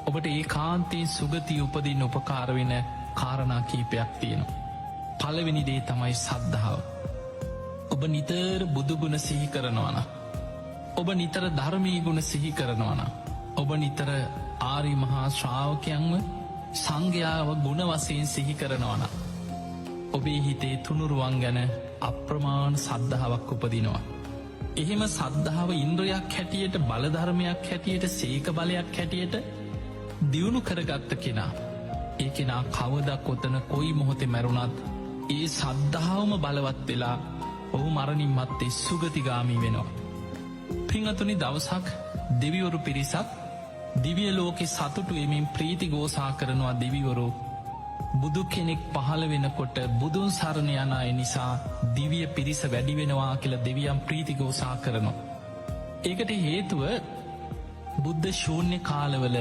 ඔබට ඒ කාන්තී සුගතිය උපදින්න උපකාර වෙන කාරණා කීපයක් තියෙනවා. පළවෙනි දේ තමයි සද්ධාව. ඔබ නිතර බුදුගුණ සිහි කරනවන, ඔබ නිතර ධර්මී ගුණ සිහි කරනවන, ඔබ නිතර ආරි මහා ශ්‍රාවකයන්ව සංඝයාව ගුණ වශයෙන් සිහි කරනවන, ඔබේ හිතේ තුනුරුවන් ගැන අප්‍රමාණ සද්ධාවක් උපදිනවා. එහෙම සද්ධාව ඉන්ද්‍රයක් හැටියට, බලධර්මයක් හැටියට, සේක බලයක් හැටියට දියුණු කරගත්ත කෙනා, ඒ කෙනා කවදක් කොතන කොයි මොහොතේ මැරුණත් ඒ සද්ධාවම බලවත් වෙලා ඔහු මරණින් මත්තේ සුගතිගාමී වෙනවා. පිංහතුනි, දවසක් දෙවිවරු පිරිසක් දිවිය ලෝකෙ සතුටු එමින් ප්‍රීති ගෝසා කරනවා. දෙවිවරු බුදු කෙනෙක් පහළ වෙනකොට බුදුන් සරණ යන අය නිසා දිවිය පිරිස වැඩි වෙනවා කියලා දෙවියන් ප්‍රීති ගෝසා කරනවා. ඒකට හේතුව බුද්ධ ශූන්‍ය කාලවල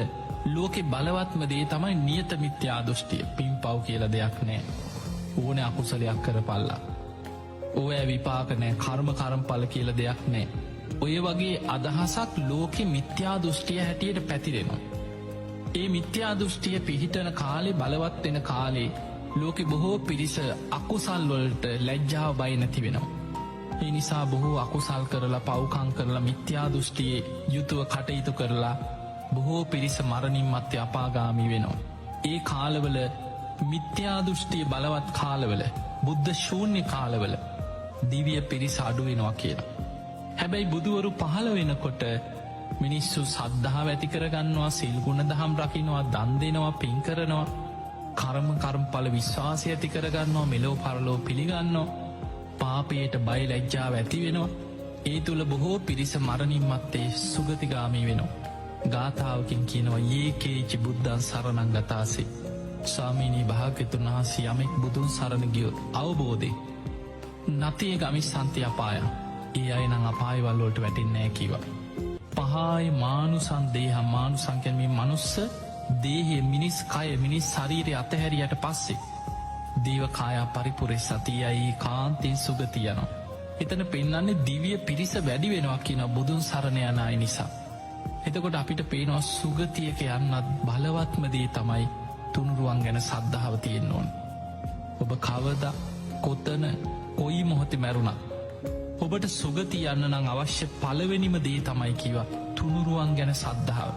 ලෝකෙ බලවත්ම දේ තමයි නියත මිත්‍යා දෘෂ්ටිය. පින් පව් කියල දෙයක් නෑ. ඕන අකුසලයක් කරපල්ලා. ඕය විපාක නෑ, කර්ම කරම්පල කියල දෙයක් නෑ. ඔය වගේ අදහසක් ලෝකෙ මිත්‍යා දෘෂ්ටිය හැටියට පැතිරෙනවා. ඒ මිත්‍යා දෘෂ්ටිය පිහිටන කාලේ, බලවත් වෙන කාලේ ලෝකෙ බොහෝ පිරිස අකුසල් වලට ලැජ්ජාව බය නැති වෙනවා. ඒ නිසා බොහෝ අකුසල් කරලා, පව්කං කරලා, මිත්‍යා දෘෂ්ටියේ යුතුව කටයුතු කරලා බොහෝ පිරිස මරණින් මත්තේ අපාගාමී වෙනවා. ඒ කාලවල මිත්‍යා දෘෂ්ටිය බලවත් කාලවල, බුද්ධ ශූන්‍ය කාලවල දිවිය පිරිස අඩුවෙනවා කියලා. හැබැයි බුදුවරු පහළ වෙනකොට මිනිස්සු සද්ධාව ඇති කරගන්නවා, සිල් ගුණ දහම් රකින්නවා, දන් දෙනවා, පින් කරනවා, කර්මපල විශ්වාසය ඇති කරගන්නවා, මෙලෝ පරලෝ පිළිගන්නවා, පාපයට බය ලැජ්ජාව ඇති වෙනවා. ඒ තුළ බොහෝ පිරිස මරණින් මත්තේ සුගතිගාමී වෙනවා. ගාථාවකින් කියනවා ඒකේචි බුද්ධන් සරණං ගතාසේ. ස්වාමීනී භාග්‍යතුන් වහන්සේ යමෙක් බුදුන් සරණ ගියොත් අවබෝධේ නතිය ගමිස්සන්ති අපායන්, ඒ අයනං අපායවල්ලෝට වැටින්නෑ කිවා. පහාය මානුසන් දේහම්, මානුසංකැන්මේ මනුස්ස දේහය, මිනිස් කය, මිනිස් ශරීරය අතහැරියට පස්සේ දීව කායා පරිපුරෙ සතියයි කාන්තෙන් සුගතියනවා. එතන පෙන්නන්නේ දිවිය පිරිස වැඩි වෙනවා කියන බුදුන් සරණ යන අය නිසා. එතකොට අපිට පේනවා සුගතියක යන්නත් බලවත්මදේ තමයි තුනුරුවන් ගැන සද්ධාව තියෙන්න ඕන. ඔබ කවද කොතන කොයි මොහොතේ මැරුණත් ඔබට සුගති යන්න නං අවශ්‍ය පළවෙනිම දේ තමයි කිවා තුනුරුවන් ගැන සද්ධාව.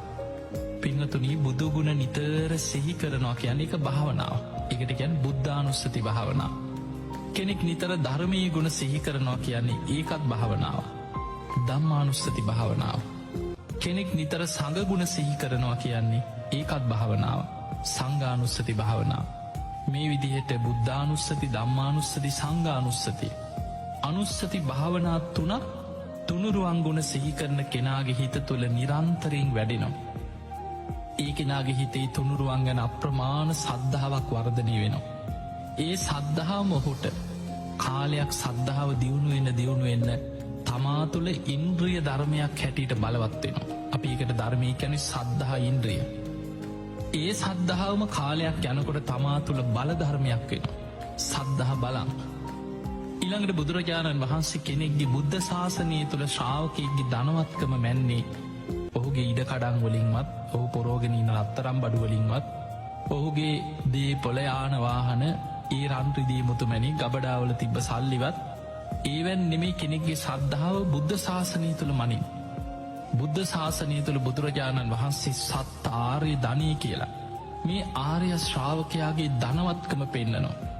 පිංහතුනී, බුදුගුණ නිතර සිහි කරනවා කියන්නේ එක භාවනාව. එකට ගැන් බුද්ධානුස්සති භාවනාව. කෙනෙක් නිතර ධර්මී ගුණ සිහි කරනවා කියන්නේ ඒකත් භාවනාව. ධම්මානුස්සති භාවනාව. කෙනෙක් නිතර සඟගුණ සිහි කරනවා කියන්නේ ඒකත් භාවනාව. සංඝානුස්සති භාවනාව. මේ විදිහට බුද්ධානුස්සති, ධම්මානුස්සති, සංඝානුස්සති අනුස්සති භාවනා තුනක් තුනුරුවන් ගුණ සිහි කරන කෙනාගේ හිත තුළ නිරන්තරයෙන් වැඩෙනවා. ඒ කෙනාගේ හිතේ තුනුරුවන් ගැන අප්‍රමාණ සද්ධාවක් වර්ධනය වෙනවා. ඒ සද්ධාව මොහුට කාලයක් සද්ධාව දියුණු වෙන්න තමා තුළ ඉන්ද්‍රිය ධර්මයක් හැටියට බලවත් වෙනවා. අපි එකට ධර්මය කියන්නේ සද්ධා ඉන්ද්‍රිය. ඒ සද්ධාවම කාලයක් යනකොට තමා තුළ බල ධර්මයක් වෙනවා. සද්ධා බලං. ඊළඟට බුදුරජාණන් වහන්සේ කෙනෙක්ගේ බුද්ධ ශාසනය තුළ ශ්‍රාවකයෙක්ගේ ධනවත්කම මැන්නේ ඔහුගේ ඉඩකඩන් වලින්වත්, ඔහු පොරෝගෙනීන අත්තරම් බඩුවලින්වත්, ඔහුගේ දේ පොළයාන වාහන, ඒ රන්ත්‍රදී මුතුමැනි ගබඩාවල තිබ්බ සල්ලිවත් ඒවැන් නෙමේ කෙනෙක්ගේ සද්ධාව බුද්ධ ශාසනය තුළ මනින්. බුද්ධ ශාසනය තුළ බුදුරජාණන් වහන්සේ සත් ආර්ය ධනය කියලා මේ ආර්ය ශ්‍රාවකයාගේ ධනවත්කම පෙන්නනවා.